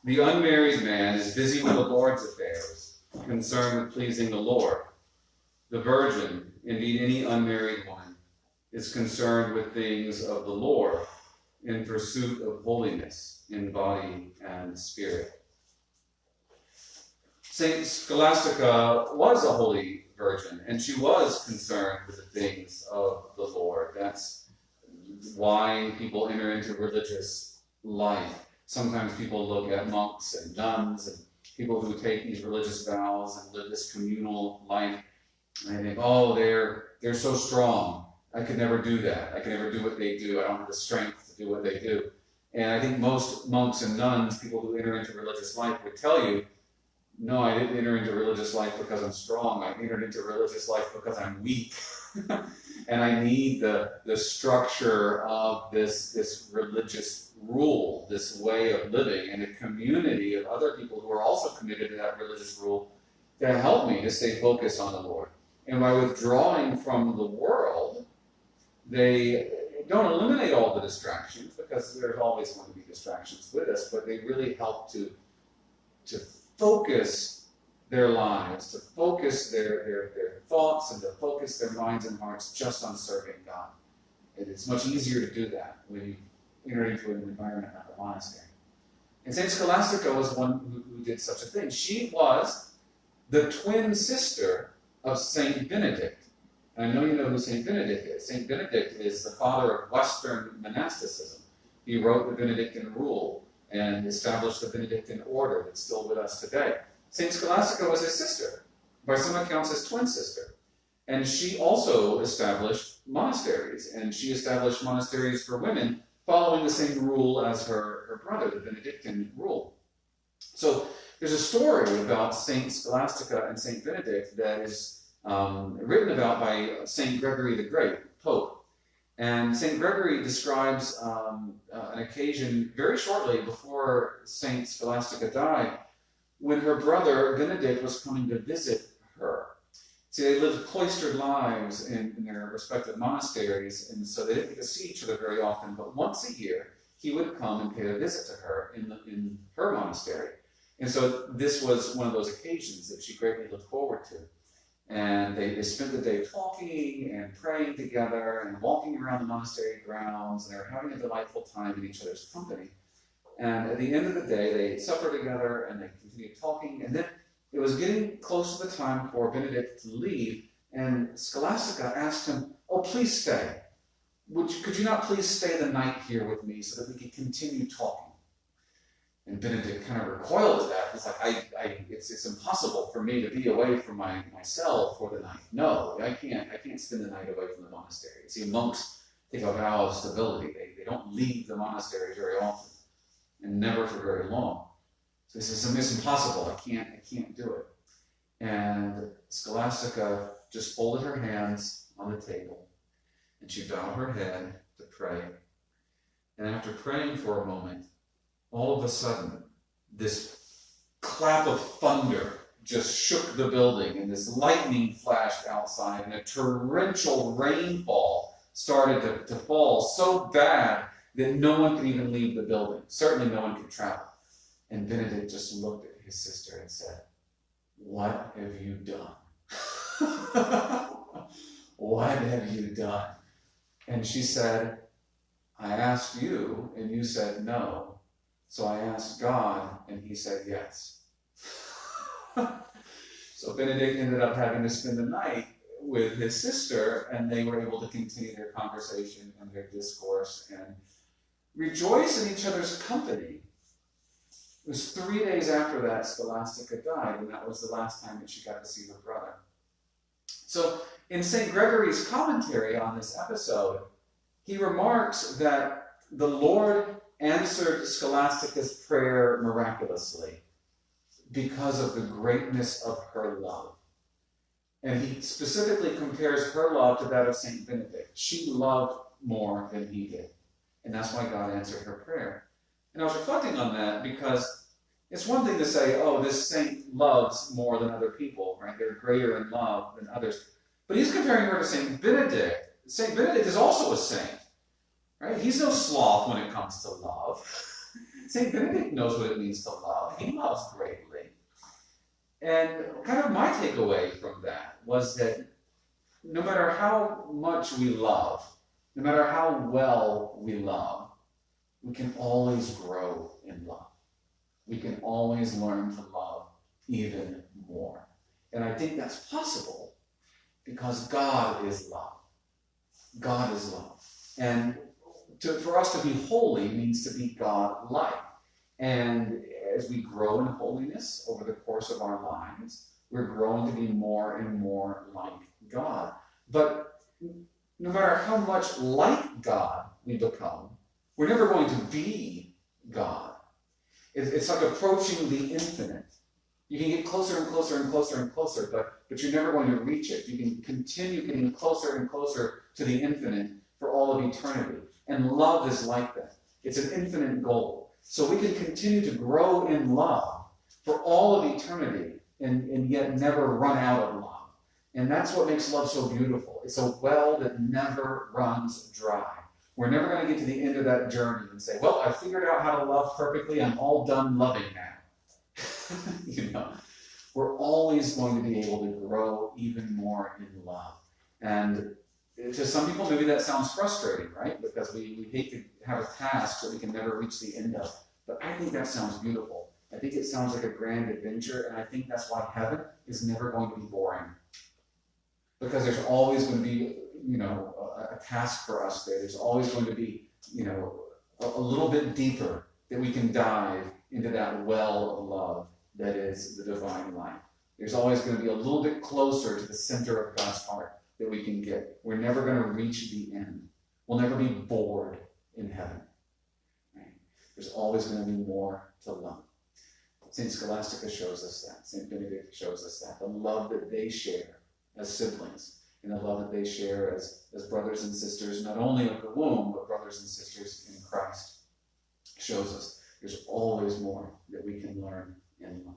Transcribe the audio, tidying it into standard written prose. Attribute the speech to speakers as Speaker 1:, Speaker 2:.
Speaker 1: The unmarried man is busy with the Lord's affairs, concerned with pleasing the Lord. The virgin, indeed any unmarried woman, is concerned with things of the Lord in pursuit of holiness in body and spirit. Saint Scholastica was a holy virgin, and she was concerned with the things of the Lord. That's why people enter into religious life. Sometimes people look at monks and nuns and people who take these religious vows and live this communal life, and they think, oh, they're so strong. I could never do that. I could never do what they do. I don't have the strength to do what they do. And I think most monks and nuns, people who enter into religious life, would tell you, no, I didn't enter into religious life because I'm strong. I entered into religious life because I'm weak. And I need the structure of this religious rule, this way of living, and a community of other people who are also committed to that religious rule to help me to stay focused on the Lord. And by withdrawing from the world, they don't eliminate all the distractions, because there's always going to be distractions with us, but they really help to focus their lives, to focus their thoughts, and to focus their minds and hearts just on serving God. And it's much easier to do that when you enter into an environment like a monastery. And St. Scholastica was one who did such a thing. She was the twin sister of St. Benedict. And I know you know who St. Benedict is. St. Benedict is the father of Western monasticism. He wrote the Benedictine Rule and established the Benedictine order that's still with us today. St. Scholastica was his sister, by some accounts his twin sister. And she also established monasteries, and she established monasteries for women following the same rule as her brother, the Benedictine rule. So there's a story about St. Scholastica and St. Benedict that is written about by St. Gregory the Great, Pope. And St. Gregory describes an occasion very shortly before St. Scholastica died, when her brother Benedict was coming to visit her. See, they lived cloistered lives in their respective monasteries, and so they didn't get to see each other very often, but once a year he would come and pay a visit to her in her monastery. And so this was one of those occasions that she greatly looked forward to. And they spent the day talking and praying together and walking around the monastery grounds, and they were having a delightful time in each other's company. And at the end of the day, they ate supper together and they continued talking. And then it was getting close to the time for Benedict to leave, and Scholastica asked him, "Oh, please stay. Could you not please stay the night here with me so that we could continue talking?" And Benedict kind of recoiled at that. He's like, it's impossible for me to be away from my cell for the night. No, I can't spend the night away from the monastery. You see, monks take a vow of stability. They don't leave the monastery very often, and never for very long. So he says, it's impossible. I can't do it. And Scholastica just folded her hands on the table, and she bowed her head to pray. And after praying for a moment, all of a sudden, this clap of thunder just shook the building, and this lightning flashed outside, and a torrential rainfall started to fall so bad that no one could even leave the building. Certainly no one could travel. And Benedict just looked at his sister and said, "What have you done?" "What have you done?" And she said, "I asked you, and you said no. So I asked God, and he said yes." So Benedict ended up having to spend the night with his sister, and they were able to continue their conversation and their discourse and rejoice in each other's company. It was 3 days after that Scholastica died, and that was the last time that she got to see her brother. So in St. Gregory's commentary on this episode, he remarks that the Lord answered Scholastica's prayer miraculously because of the greatness of her love. And he specifically compares her love to that of St. Benedict. She loved more than he did. And that's why God answered her prayer. And I was reflecting on that because it's one thing to say, oh, this saint loves more than other people, right? They're greater in love than others. But he's comparing her to St. Benedict. St. Benedict is also a saint, right? He's no sloth when it comes to love. St. Benedict knows what it means to love. He loves greatly. And kind of my takeaway from that was that no matter how much we love, no matter how well we love, we can always grow in love. We can always learn to love even more. And I think that's possible because God is love. God is love. And for us to be holy means to be God-like. And as we grow in holiness over the course of our lives, we're growing to be more and more like God. But no matter how much like God we become, we're never going to be God. It's like approaching the infinite. You can get closer and closer and closer and closer, but you're never going to reach it. You can continue getting closer and closer to the infinite for all of eternity. And love is like that. It's an infinite goal. So we can continue to grow in love for all of eternity and yet never run out of love. And that's what makes love so beautiful. It's a well that never runs dry. We're never going to get to the end of that journey and say, well, I figured out how to love perfectly. I'm all done loving now. We're always going to be able to grow even more in love. And to some people, maybe that sounds frustrating, right? Because we hate to have a task that we can never reach the end of. But I think that sounds beautiful. I think it sounds like a grand adventure, and I think that's why heaven is never going to be boring. Because there's always going to be, a task for us there. There's always going to be, a little bit deeper that we can dive into that well of love that is the divine life. There's always going to be a little bit closer to the center of God's heart that we can get. We're never going to reach the end. We'll never be bored in heaven. Right? There's always going to be more to love. St. Scholastica shows us that. St. Benedict shows us that. The love that they share as siblings, and the love that they share as brothers and sisters, not only of the womb, but brothers and sisters in Christ, shows us there's always more that we can learn in love.